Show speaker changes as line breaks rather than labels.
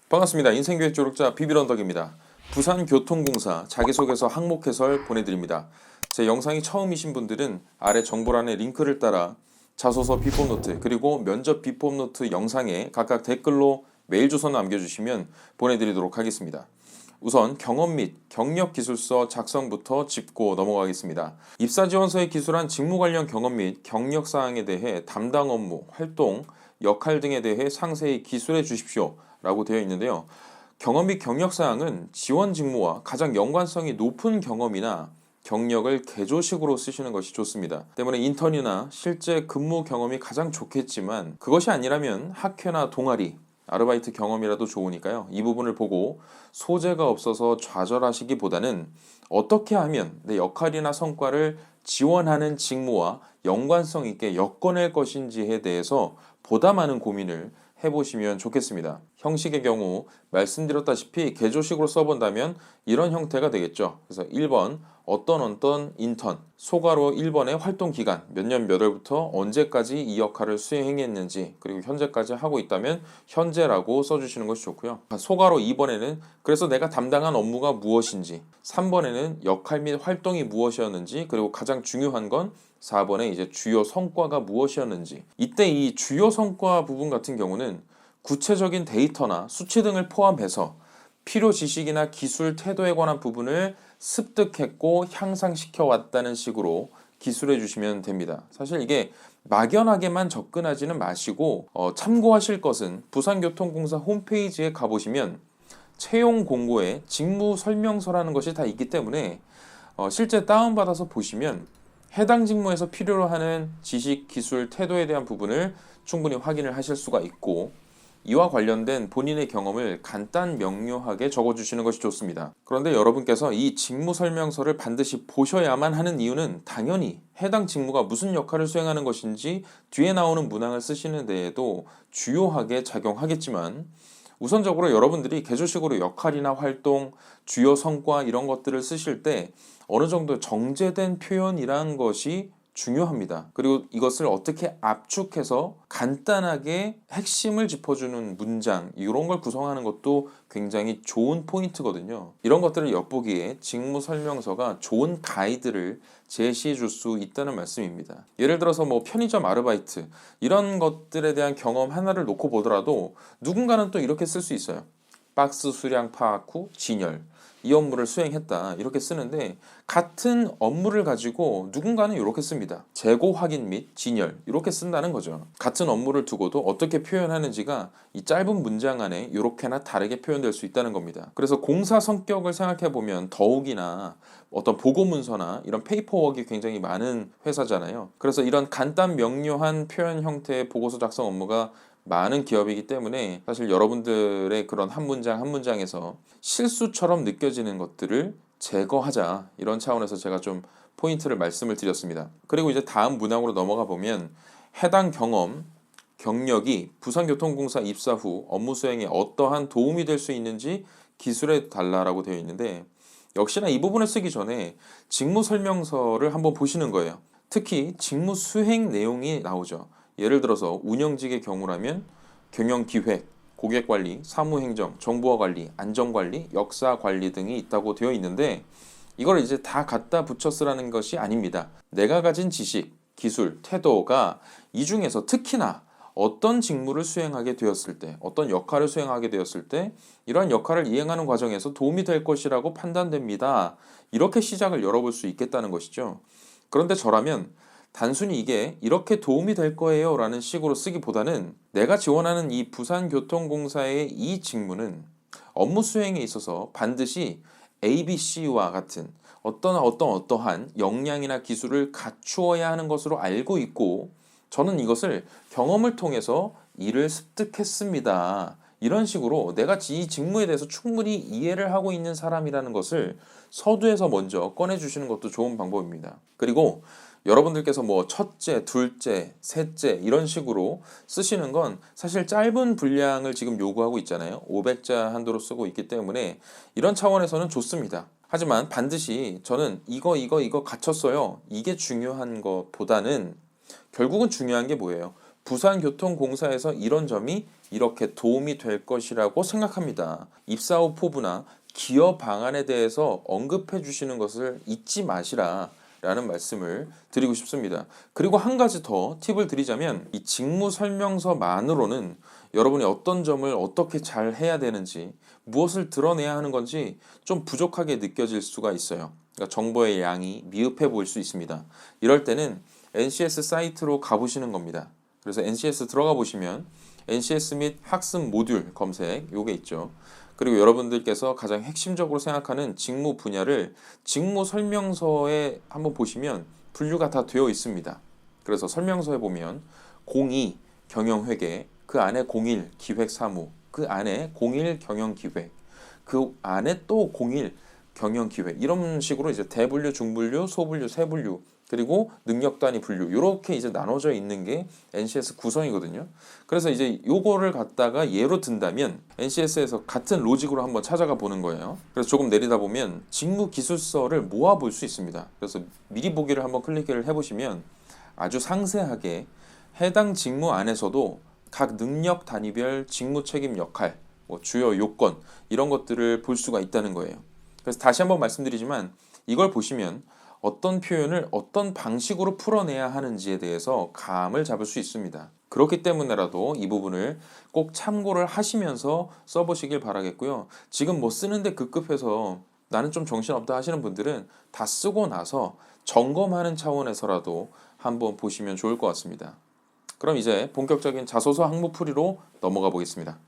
반갑습니다. 인생교육 조력자 비비런덕입니다. 부산교통공사 자기소개서 항목 해설 보내드립니다. 제 영상이 처음이신 분들은 아래 정보란의 링크를 따라 자소서 비법 노트 그리고 면접 비법 노트 영상에 각각 댓글로 메일 주소 남겨주시면 보내드리도록 하겠습니다. 우선 경험 및 경력 기술서 작성부터 짚고 넘어가겠습니다. 입사지원서에 기술한 직무 관련 경험 및 경력 사항에 대해 담당 업무, 활동, 역할 등에 대해 상세히 기술해 주십시오 라고 되어 있는데요. 경험 및 경력 사항은 지원 직무와 가장 연관성이 높은 경험이나 경력을 개조식으로 쓰시는 것이 좋습니다. 때문에 인턴이나 실제 근무 경험이 가장 좋겠지만 그것이 아니라면 학회나 동아리, 아르바이트 경험이라도 좋으니까요. 이 부분을 보고 소재가 없어서 좌절하시기보다는 어떻게 하면 내 역할이나 성과를 지원하는 직무와 연관성 있게 엮어낼 것인지에 대해서 보다 많은 고민을 해보시면 좋겠습니다. 형식의 경우 말씀드렸다시피 개조식으로 써본다면 이런 형태가 되겠죠. 그래서 1번 어떤 인턴, 소괄호 1번의 활동 기간, 몇 년 몇 월부터 언제까지 이 역할을 수행했는지, 그리고 현재까지 하고 있다면 현재라고 써주시는 것이 좋고요. 소괄호 2번에는 그래서 내가 담당한 업무가 무엇인지, 3번에는 역할 및 활동이 무엇이었는지, 그리고 가장 중요한 건 4번에 이제 주요 성과가 무엇이었는지. 이때 이 주요 성과 부분 같은 경우는 구체적인 데이터나 수치 등을 포함해서 필요 지식이나 기술 태도에 관한 부분을 습득했고 향상시켜 왔다는 식으로 기술해 주시면 됩니다. 사실 이게 막연하게만 접근하지는 마시고 참고하실 것은 부산교통공사 홈페이지에 가보시면 채용 공고에 직무 설명서라는 것이 다 있기 때문에 실제 다운받아서 보시면 해당 직무에서 필요로 하는 지식, 기술, 태도에 대한 부분을 충분히 확인을 하실 수가 있고 이와 관련된 본인의 경험을 간단 명료하게 적어주시는 것이 좋습니다. 그런데 여러분께서 이 직무 설명서를 반드시 보셔야만 하는 이유는 당연히 해당 직무가 무슨 역할을 수행하는 것인지 뒤에 나오는 문항을 쓰시는 데에도 주요하게 작용하겠지만 우선적으로 여러분들이 개조식으로 역할이나 활동, 주요 성과 이런 것들을 쓰실 때 어느 정도 정제된 표현이란 것이 중요합니다. 그리고 이것을 어떻게 압축해서 간단하게 핵심을 짚어주는 문장 이런 걸 구성하는 것도 굉장히 좋은 포인트거든요. 이런 것들을 엿보기에 직무 설명서가 좋은 가이드를 제시해 줄 수 있다는 말씀입니다. 예를 들어서 뭐 편의점 아르바이트 이런 것들에 대한 경험 하나를 놓고 보더라도 누군가는 또 이렇게 쓸 수 있어요. 박스 수량 파악 후 진열. 이 업무를 수행했다 이렇게 쓰는데 같은 업무를 가지고 누군가는 이렇게 씁니다. 재고 확인 및 진열 이렇게 쓴다는 거죠. 같은 업무를 두고도 어떻게 표현하는지가 이 짧은 문장 안에 이렇게나 다르게 표현될 수 있다는 겁니다. 그래서 공사 성격을 생각해 보면 더욱이나 어떤 보고 문서나 이런 페이퍼워크가 굉장히 많은 회사잖아요. 그래서 이런 간단 명료한 표현 형태의 보고서 작성 업무가 많은 기업이기 때문에 사실 여러분들의 그런 한 문장 한 문장에서 실수처럼 느껴지는 것들을 제거하자 이런 차원에서 제가 좀 포인트를 말씀을 드렸습니다. 그리고 이제 다음 문항으로 넘어가 보면 해당 경험, 경력이 부산교통공사 입사 후 업무 수행에 어떠한 도움이 될 수 있는지 기술해 달라라고 되어 있는데 역시나 이 부분을 쓰기 전에 직무 설명서를 한번 보시는 거예요. 특히 직무 수행 내용이 나오죠. 예를 들어서 운영직의 경우라면 경영기획, 고객관리, 사무행정, 정보화관리, 안전관리, 역사관리 등이 있다고 되어 있는데 이걸 이제 다 갖다 붙여 쓰라는 것이 아닙니다. 내가 가진 지식, 기술, 태도가 이 중에서 특히나 어떤 직무를 수행하게 되었을 때, 어떤 역할을 수행하게 되었을 때 이러한 역할을 이행하는 과정에서 도움이 될 것이라고 판단됩니다. 이렇게 시작을 열어볼 수 있겠다는 것이죠. 그런데 저라면 단순히 이게 이렇게 도움이 될 거예요 라는 식으로 쓰기보다는 내가 지원하는 이 부산교통공사의 이 직무는 업무 수행에 있어서 반드시 ABC와 같은 어떠한 역량이나 기술을 갖추어야 하는 것으로 알고 있고 저는 이것을 경험을 통해서 이를 습득했습니다. 이런 식으로 내가 이 직무에 대해서 충분히 이해를 하고 있는 사람이라는 것을 서두에서 먼저 꺼내주시는 것도 좋은 방법입니다. 그리고 여러분들께서 뭐 첫째, 둘째, 셋째 이런 식으로 쓰시는 건 사실 짧은 분량을 지금 요구하고 있잖아요. 500자 한도로 쓰고 있기 때문에 이런 차원에서는 좋습니다. 하지만 반드시 저는 이거 갖췄어요. 이게 중요한 것보다는 결국은 중요한 게 뭐예요? 부산교통공사에서 이런 점이 이렇게 도움이 될 것이라고 생각합니다. 입사 후 포부나 기여 방안에 대해서 언급해 주시는 것을 잊지 마시라 라는 말씀을 드리고 싶습니다. 그리고 한 가지 더 팁을 드리자면 이 직무 설명서만으로는 여러분이 어떤 점을 어떻게 잘 해야 되는지, 무엇을 드러내야 하는 건지 좀 부족하게 느껴질 수가 있어요. 그러니까 정보의 양이 미흡해 보일 수 있습니다. 이럴 때는 NCS 사이트로 가보시는 겁니다. 그래서 NCS 들어가 보시면 NCS 및 학습 모듈 검색 요게 있죠. 그리고 여러분들께서 가장 핵심적으로 생각하는 직무 분야를 직무 설명서에 한번 보시면 분류가 다 되어 있습니다. 그래서 설명서에 보면 02 경영회계, 그 안에 01 기획사무, 그 안에 01 경영기획, 그 안에 또 01 경영기획, 이런 식으로 이제 대분류, 중분류, 소분류, 세분류, 그리고 능력 단위 분류, 이렇게 이제 나눠져 있는 게 NCS 구성이거든요. 그래서 이제 요거를 갖다가 예로 든다면 NCS에서 같은 로직으로 한번 찾아가 보는 거예요. 그래서 조금 내리다 보면 직무 기술서를 모아 볼 수 있습니다. 그래서 미리 보기를 한번 클릭을 해보시면 아주 상세하게 해당 직무 안에서도 각 능력 단위별 직무 책임 역할, 뭐 주요 요건, 이런 것들을 볼 수가 있다는 거예요. 그래서 다시 한번 말씀드리지만 이걸 보시면 어떤 표현을 어떤 방식으로 풀어내야 하는지에 대해서 감을 잡을 수 있습니다. 그렇기 때문에라도 이 부분을 꼭 참고를 하시면서 써보시길 바라겠고요. 지금 뭐 쓰는데 급급해서 나는 좀 정신없다 하시는 분들은 다 쓰고 나서 점검하는 차원에서라도 한번 보시면 좋을 것 같습니다. 그럼 이제 본격적인 자소서 항목풀이로 넘어가 보겠습니다.